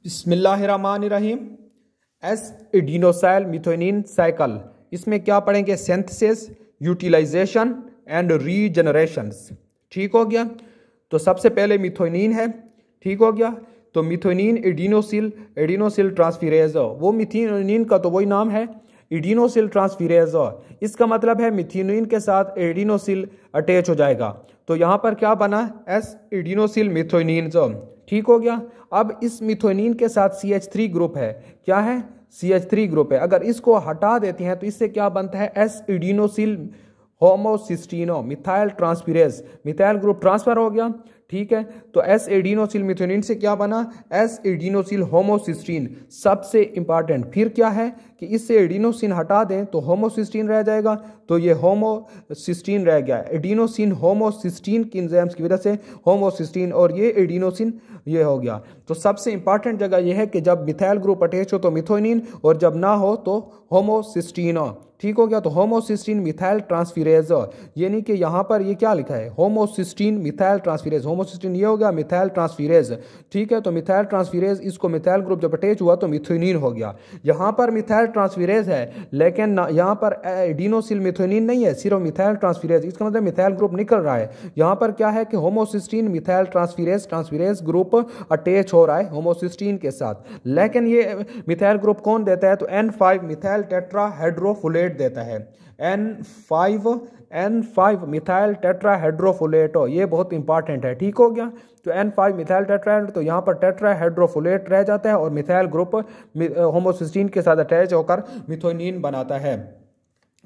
बिस्मिल्लाहिर्रहमानिर्रहीम। S adenosyl मिथोनिन cycle, इसमें क्या पढ़ेंगे? Synthesis, utilisation and regenerations. ठीक हो गया। तो सबसे पहले मिथोनिन है। ठीक हो गया। तो मिथोनिन एडिनोसिल ट्रांसफिरेज, वो मिथोनिन का तो वही नाम है, एडिनोसिल ट्रांसफिरेज। इसका मतलब है मिथोनिन के साथ एडिनोसिल अटैच हो जाएगा। तो यहाँ पर क्या बना? एस एडिनोसिल मिथोनिन। ठीक हो गया। अब इस मिथोनिन के साथ CH3 ग्रुप है। क्या है? CH3 ग्रुप है। अगर इसको हटा देते हैं तो इससे क्या बनता है? S adenosyl homocysteine methyl transferase, methyl group transfer हो गया। ठीक है। तो एस एडिनोसिल मिथोनिन से क्या बना? S adenosyl homocysteine. सबसे इंपॉर्टेंट फिर क्या है कि इससे एडिनोसिन हटा दें तो होमोसिस्टीन रह जाएगा। तो ये होमोसिस्टीन रह गया। एडिनोसिन होमोसिस्टीन की एंजाइम्स की वजह से होमोसिस्टीन, और ये एडिनोसिन ये हो गया। तो सबसे इंपॉर्टेंट जगह यह है कि जब मिथाइल ग्रुप अटैच हो तो मिथोनिन, और जब ना हो तो होमोसिस्टीन। ठीक हो गया। तो होमोसिस्टीन मिथाइल ट्रांसफिरेज, यानी कि यहाँ पर ये क्या लिखा है? Homocysteine methyl transferase. होमोसिस्टीन ये हो गया, मिथाइल ट्रांसफिरेज। ठीक है। तो मिथाइल ट्रांसफिरेज, इसको मिथाइल ग्रुप जब अटैच हुआ तो मिथोनिन हो गया। यहाँ पर मिथाइल ट्रांसफिरेज है, लेकिन यहाँ पर एडिनोसिल मिथोनिन नहीं है, सिर्फ मिथाइल ट्रांसफिरेज। इसका मतलब मिथाइल ग्रुप निकल रहा है। यहाँ पर क्या है कि homocysteine methyl transferase group attach हो रहा है होमोसिस्टीन के साथ। लेकिन ये मिथाइल ग्रुप कौन देता है? तो N5 मिथाइल टेट्राहाइड्रोफोलेट देता है। N5 मिथाइल टेट्राहाइड्रोफोलेट, ये बहुत इंपॉर्टेंट है। ठीक हो गया। तो N5 मिथाइल टेट्राहाइड, तो यहाँ पर टेट्राहाइड्रोफोलेट रह जाता है और मिथाइल ग्रुप होमोसिस्टीन के साथ अटैच होकर मिथोनिन बनाता है।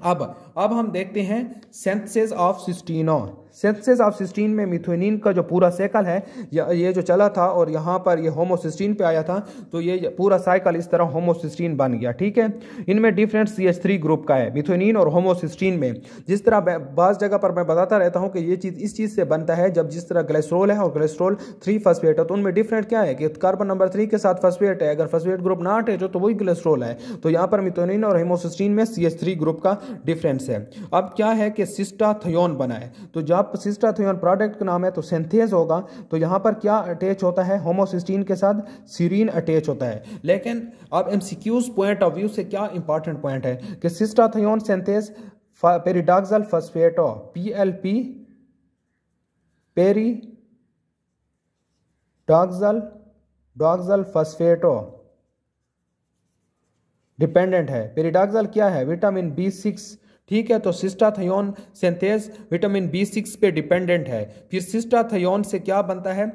अब हम देखते हैं synthesis of cysteine. Synthesis of cysteine में मिथोनिन का जो पूरा साइकिल है, ये जो चला था और यहाँ पर ये होमोसिस्टीन पे आया था, तो ये पूरा साइकिल इस तरह होमोसिस्टीन बन गया। ठीक है। इनमें डिफरेंट CH3 ग्रुप का है मिथोनिन और होमोसिस्टीन में। जिस तरह बाज़ जगह पर मैं बताता रहता हूँ कि ये चीज़ इस चीज़ से बनता है, जब जिस तरह ग्लिसरॉल है और ग्लिसरॉल 3 फॉस्फेट है, तो उनमें डिफरेंट क्या है कि कार्बन नंबर 3 के साथ फॉस्फेट है, अगर फॉस्फेट ग्रुप ना अटैच हो तो वही ग्लिसरॉल है। तो यहाँ पर मिथोनिन और होमोसिस्टीन में CH3 ग्रुप का डिफरेंस है। अब क्या है कि सिस्टाथियोन बना है, तो जब सिस्टाथियोन प्रोडक्ट का नाम है तो सिंथेज होगा। तो यहाँ पर क्या अटैच होता है? होमोसिस्टीन के साथ सीरीन अटैच होता है। लेकिन अब MCQs पॉइंट ऑफ व्यू से क्या इंपॉर्टेंट पॉइंट है कि सिस्टाथियोन सिंथेज पेरिडॉक्सल फॉस्फेटो PLP पेरिडॉक्सल फॉस्फेटो डिपेंडेंट है। पेरिडॉक्सल क्या है? Vitamin B6। ठीक है। तो सिस्टाथियोन सिंथेज विटामिन B6 पे डिपेंडेंट है। फिर सिस्टाथियोन से क्या बनता है?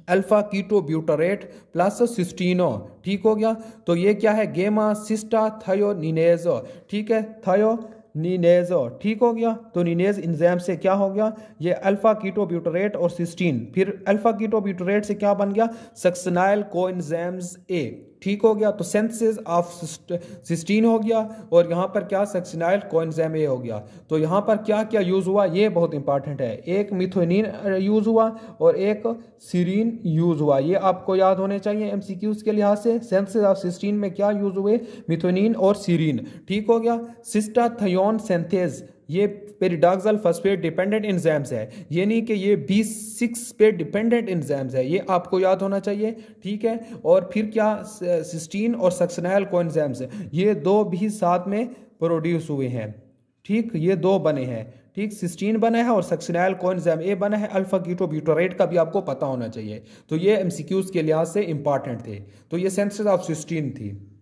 Alpha keto butyrate plus cysteine. ठीक हो गया। तो ये क्या है? गेमा सिस्टाथियोनिनेज। ठीक है, थायोनिनेज। ठीक हो गया। तो निनेज इंजाइम से क्या हो गया? ये अल्फा कीटो ब्यूटरेट और सिस्टीन। फिर अल्फा कीटो ब्यूटरेट से क्या बन गया? Succinyl coenzymes A। ठीक हो गया। तो सिंथेसिस ऑफ सिस्टीन हो गया, और यहाँ पर क्या? सक्सिनाइल कोएंजाइम A हो गया। तो यहाँ पर क्या क्या यूज हुआ, ये बहुत इंपॉर्टेंट है। एक मिथोनिन यूज हुआ और एक सीरीन यूज हुआ, ये आपको याद होने चाहिए MCQs के लिहाज से। सिंथेसिस ऑफ सिस्टीन में क्या यूज हुए? मिथोनिन और सीरीन। ठीक हो गया। सिस्टाथियोन सिंथेज ये पेरिडॉक्सल फॉस्फेट डिपेंडेंट एंजाइम्स है, यानी कि ये B6 पे डिपेंडेंट एंजाइम्स है, ये आपको याद होना चाहिए। ठीक है। और फिर क्या? सिस्टीन और सक्सिनाइल कोएंजाइम्स, ये दो भी साथ में प्रोड्यूस हुए हैं। ठीक, ये दो बने हैं। ठीक, सिस्टीन बना है और सक्सिनाइल कोएंजाइम A बना है। अल्फा कीटो ब्यूटरेट का भी आपको पता होना चाहिए। तो ये MCQs के लिहाज से इंपॉर्टेंट थे। तो ये सिंथेसिस ऑफ सिस्टीन थी।